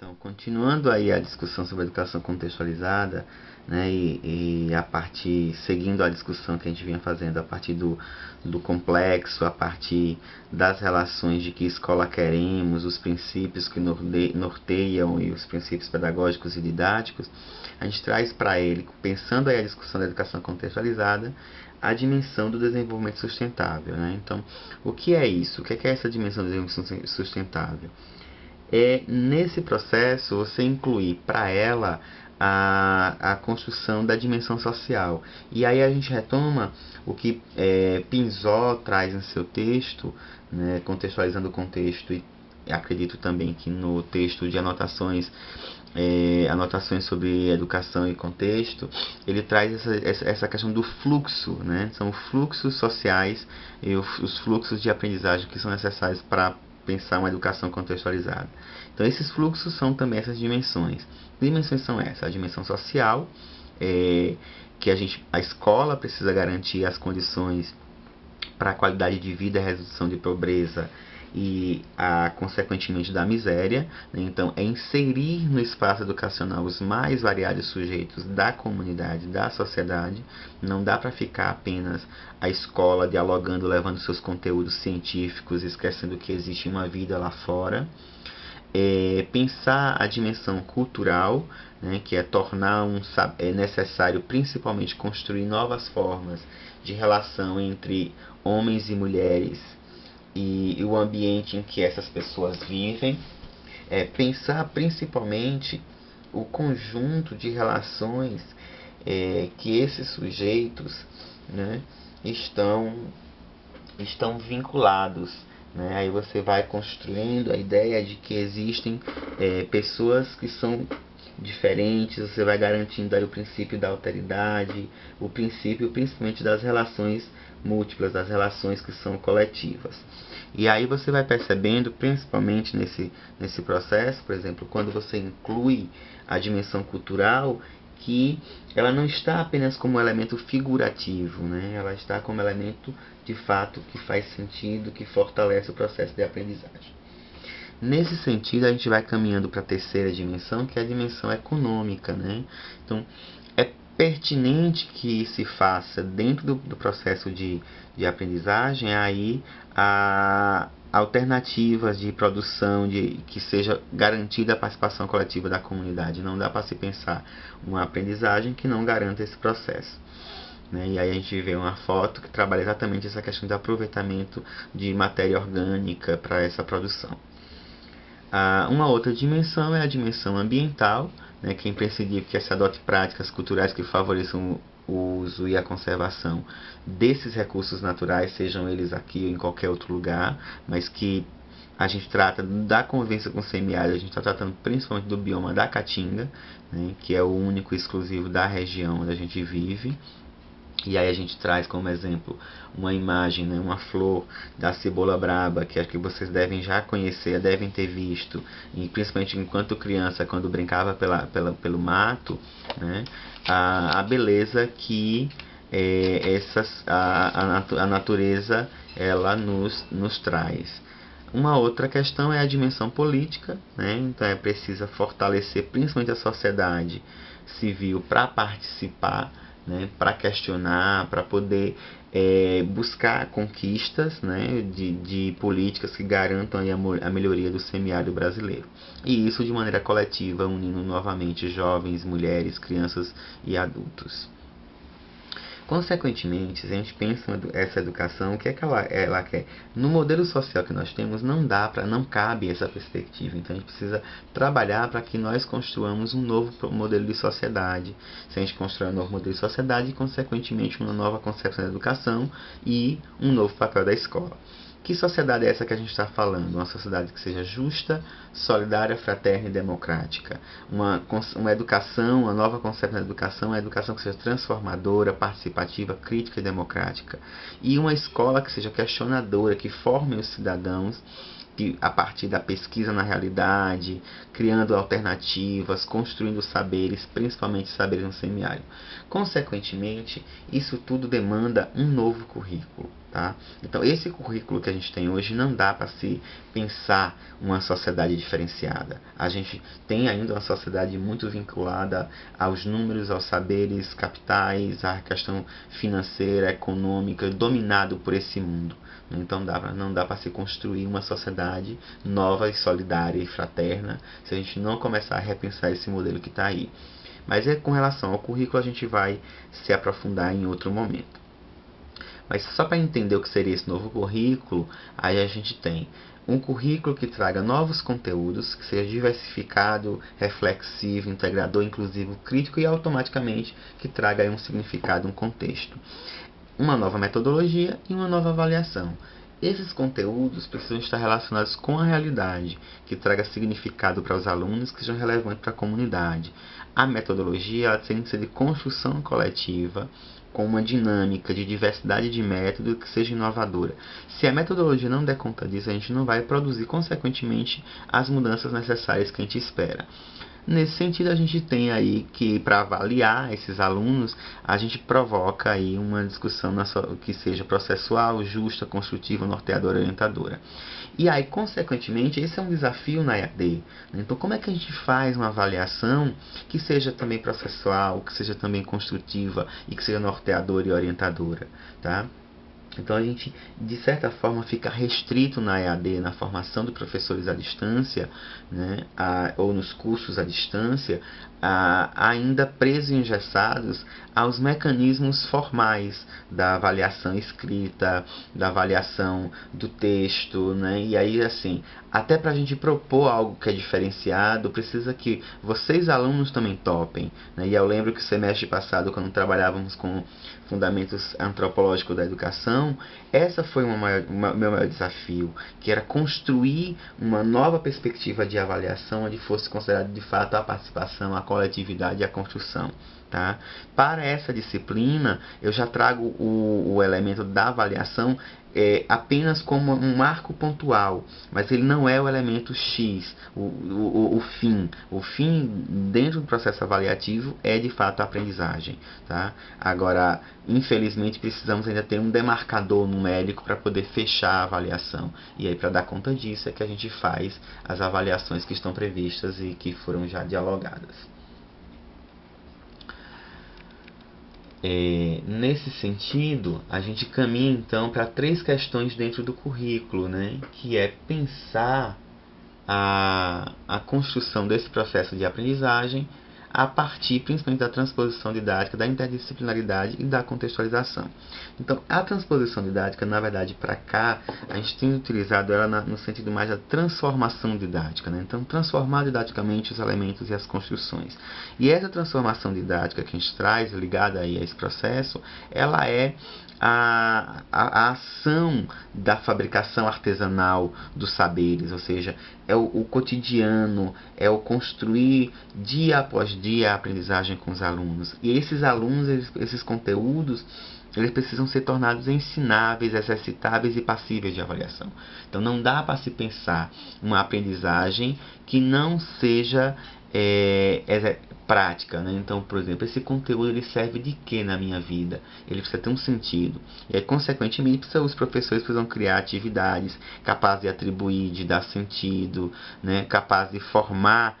Então, continuando aí a discussão sobre a educação contextualizada, né, seguindo a discussão que a gente vinha fazendo a partir do complexo, a partir das relações de que escola queremos, os princípios que norteiam e os princípios pedagógicos e didáticos, a gente traz para ele, pensando aí a discussão da educação contextualizada, a dimensão do desenvolvimento sustentável, né? Então, o que é isso? O que é essa dimensão do desenvolvimento sustentável? Nesse processo você incluir para ela a construção da dimensão social. E aí a gente retoma o que Pinzot traz em seu texto, né, contextualizando o contexto, e acredito também que no texto de anotações sobre educação e contexto, ele traz essa questão do fluxo, né? São fluxos sociais e os fluxos de aprendizagem que são necessários para pensar uma educação contextualizada. Então esses fluxos são também essas dimensões. Que dimensões são essas? A dimensão social, que a escola precisa garantir as condições para a qualidade de vida e a redução de pobreza e consequentemente da miséria, né? Então é inserir no espaço educacional os mais variados sujeitos da comunidade, da sociedade. Não dá para ficar apenas a escola dialogando, levando seus conteúdos científicos, esquecendo que existe uma vida lá fora. Pensar a dimensão cultural, né, que é necessário principalmente construir novas formas de relação entre homens e mulheres e o ambiente em que essas pessoas vivem. Pensar principalmente o conjunto de relações que esses sujeitos, né, estão vinculados, né? Aí você vai construindo a ideia de que existem pessoas que são diferentes, você vai garantindo aí o princípio da alteridade, o princípio principalmente das relações múltiplas, das relações que são coletivas. E aí você vai percebendo, principalmente nesse processo, por exemplo, quando você inclui a dimensão cultural, que ela não está apenas como elemento figurativo, né? Ela está como elemento de fato que faz sentido, que fortalece o processo de aprendizagem. Nesse sentido, a gente vai caminhando para a terceira dimensão, que é a dimensão econômica, né? Então, é pertinente que se faça dentro do processo de aprendizagem aí alternativas de produção que seja garantida a participação coletiva da comunidade. Não dá para se pensar uma aprendizagem que não garanta esse processo, né? E aí a gente vê uma foto que trabalha exatamente essa questão do aproveitamento de matéria orgânica para essa produção. Uma outra dimensão é a dimensão ambiental, né, que é imprescindível que se adote práticas culturais que favoreçam o uso e a conservação desses recursos naturais, sejam eles aqui ou em qualquer outro lugar, mas que a gente trata da convivência com o semiárido, a gente está tratando principalmente do bioma da Caatinga, né, que é o único e exclusivo da região onde a gente vive. E aí a gente traz como exemplo uma imagem, né, uma flor da cebola braba, que acho que vocês devem já conhecer, devem ter visto, e principalmente enquanto criança, quando brincava pelo mato, né, a beleza que a natureza ela nos traz. Uma outra questão é a dimensão política, né? Então é preciso fortalecer principalmente a sociedade civil para participar, né? Para questionar, para poder buscar conquistas, né? de políticas que garantam aí a melhoria do semiárido brasileiro. E isso de maneira coletiva, unindo novamente jovens, mulheres, crianças e adultos. Consequentemente, se a gente pensa essa educação, o que é que ela quer? No modelo social que nós temos, não cabe essa perspectiva. Então a gente precisa trabalhar para que nós construamos um novo modelo de sociedade. Se a gente constrói um novo modelo de sociedade, consequentemente uma nova concepção da educação e um novo papel da escola. Que sociedade é essa que a gente está falando? Uma sociedade que seja justa, solidária, fraterna e democrática. Uma educação, uma nova concepção da educação, uma educação que seja transformadora, participativa, crítica e democrática. E uma escola que seja questionadora, que forme os cidadãos a partir da pesquisa na realidade, criando alternativas, construindo saberes, principalmente saberes no semiárido. Consequentemente, isso tudo demanda um novo currículo. Tá? Então, esse currículo que a gente tem hoje não dá para se pensar uma sociedade diferenciada. A gente tem ainda uma sociedade muito vinculada aos números, aos saberes capitais, à questão financeira, econômica, dominado por esse mundo. Então não dá para se construir uma sociedade nova e solidária e fraterna se a gente não começar a repensar esse modelo que está aí. Mas com relação ao currículo a gente vai se aprofundar em outro momento. Mas só para entender o que seria esse novo currículo, aí a gente tem um currículo que traga novos conteúdos, que seja diversificado, reflexivo, integrador, inclusivo, crítico e automaticamente que traga aí um significado, um contexto. Uma nova metodologia e uma nova avaliação. Esses conteúdos precisam estar relacionados com a realidade, que traga significado para os alunos, que sejam relevantes para a comunidade. A metodologia ela tem que ser de construção coletiva, com uma dinâmica de diversidade de método que seja inovadora. Se a metodologia não der conta disso, a gente não vai produzir, consequentemente, as mudanças necessárias que a gente espera. Nesse sentido, a gente tem aí que, para avaliar esses alunos, a gente provoca aí uma discussão que seja processual, justa, construtiva, norteadora e orientadora. E aí, consequentemente, esse é um desafio na EAD. Então, como é que a gente faz uma avaliação que seja também processual, que seja também construtiva e que seja norteadora e orientadora, tá? Então a gente, de certa forma, fica restrito na EAD, na formação de professores à distância, né, ou nos cursos à distância, ainda presos e engessados aos mecanismos formais da avaliação escrita, da avaliação do texto, né? E aí, assim, até para a gente propor algo que é diferenciado, precisa que vocês, alunos, também topem, né? E eu lembro que o semestre passado, quando trabalhávamos com fundamentos antropológicos da educação, essa foi meu maior desafio, que era construir uma nova perspectiva de avaliação onde fosse considerado de fato a participação, a coletividade e a construção. Tá? Para essa disciplina, eu já trago o elemento da avaliação apenas como um marco pontual, mas ele não é o elemento X, o fim. O fim, dentro do processo avaliativo, é de fato a aprendizagem. Tá? Agora, infelizmente, precisamos ainda ter um demarcador numérico para poder fechar a avaliação. E aí, para dar conta disso, é que a gente faz as avaliações que estão previstas e que foram já dialogadas. Nesse sentido, a gente caminha então para 3 questões dentro do currículo, né? Que é pensar a construção desse processo de aprendizagem a partir principalmente da transposição didática, da interdisciplinaridade e da contextualização. Então, a transposição didática, na verdade, para cá, a gente tem utilizado ela no sentido mais da transformação didática, né? Então, transformar didaticamente os elementos e as construções. E essa transformação didática que a gente traz, ligada aí a esse processo, ela é a ação da fabricação artesanal dos saberes, ou seja, é o cotidiano, é o construir dia após dia a aprendizagem com os alunos. E esses alunos, esses conteúdos, eles precisam ser tornados ensináveis, exercitáveis e passíveis de avaliação. Então não dá para se pensar uma aprendizagem que não seja prática, né? Então, por exemplo, esse conteúdo ele serve de quê na minha vida? Ele precisa ter um sentido. E aí, consequentemente, os professores precisam criar atividades capazes de atribuir, de dar sentido, né? Capazes de formar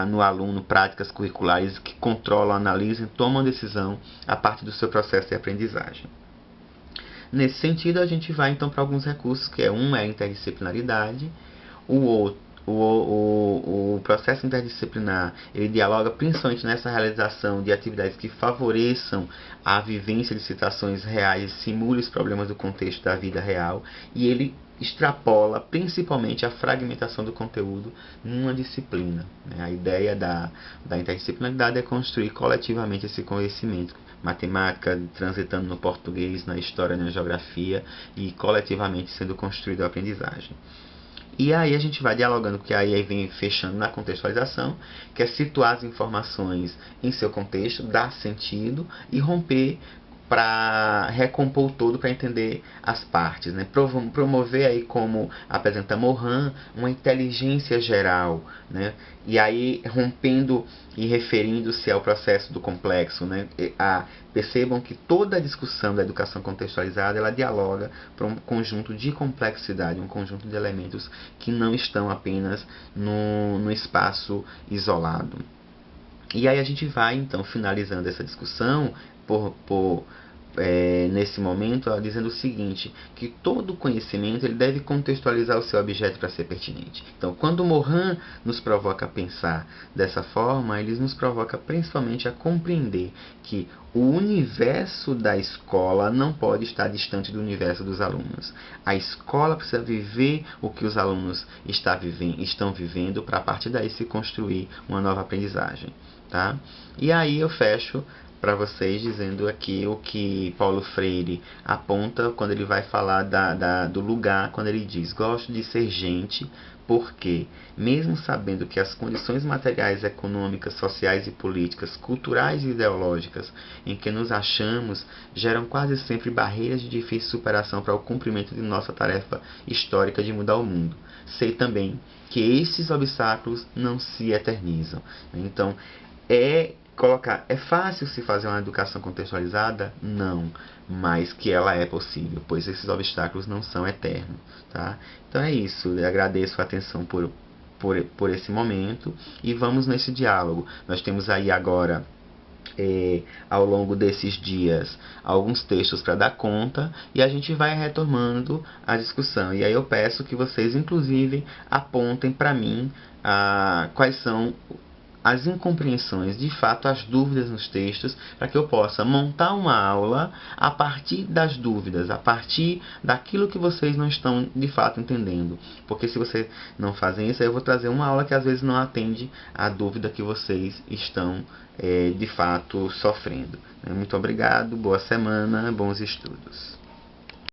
no aluno práticas curriculares que controlam, analisam, tomam decisão a partir do seu processo de aprendizagem. Nesse sentido, a gente vai então para alguns recursos, que é a interdisciplinaridade, o processo interdisciplinar, ele dialoga principalmente nessa realização de atividades que favoreçam a vivência de situações reais, simule os problemas do contexto da vida real, e ele extrapola principalmente a fragmentação do conteúdo numa disciplina. A ideia da interdisciplinaridade é construir coletivamente esse conhecimento, matemática transitando no português, na história, na geografia, e coletivamente sendo construída a aprendizagem. E aí a gente vai dialogando, que aí vem fechando na contextualização, que é situar as informações em seu contexto, dar sentido e romper para recompor o todo, para entender as partes, né? Promover aí, como apresenta Morin, uma inteligência geral, né? E aí rompendo e referindo-se ao processo do complexo, né? Percebam que toda a discussão da educação contextualizada, ela dialoga para um conjunto de complexidade, um conjunto de elementos que não estão apenas no espaço isolado. E aí a gente vai, então, finalizando essa discussão nesse momento, dizendo o seguinte, que todo conhecimento ele deve contextualizar o seu objeto para ser pertinente. Então, quando Morin nos provoca a pensar dessa forma, ele nos provoca principalmente a compreender que o universo da escola não pode estar distante do universo dos alunos. A escola precisa viver o que os alunos estão vivendo, para a partir daí se construir uma nova aprendizagem. Tá? E aí eu fecho para vocês dizendo aqui o que Paulo Freire aponta quando ele vai falar do lugar, quando ele diz: gosto de ser gente porque, mesmo sabendo que as condições materiais, econômicas, sociais e políticas, culturais e ideológicas em que nos achamos geram quase sempre barreiras de difícil superação para o cumprimento de nossa tarefa histórica de mudar o mundo, sei também que esses obstáculos não se eternizam. Então, é fácil se fazer uma educação contextualizada? Não, mas que ela é possível, pois esses obstáculos não são eternos. Tá? Então é isso, eu agradeço a atenção por esse momento e vamos nesse diálogo. Nós temos aí agora, ao longo desses dias, alguns textos para dar conta, e a gente vai retomando a discussão. E aí eu peço que vocês, inclusive, apontem para mim quais são as incompreensões, de fato, as dúvidas nos textos, para que eu possa montar uma aula a partir das dúvidas, a partir daquilo que vocês não estão de fato entendendo. Porque se vocês não fazem isso, eu vou trazer uma aula que às vezes não atende à dúvida que vocês estão de fato sofrendo. Muito obrigado, boa semana, bons estudos.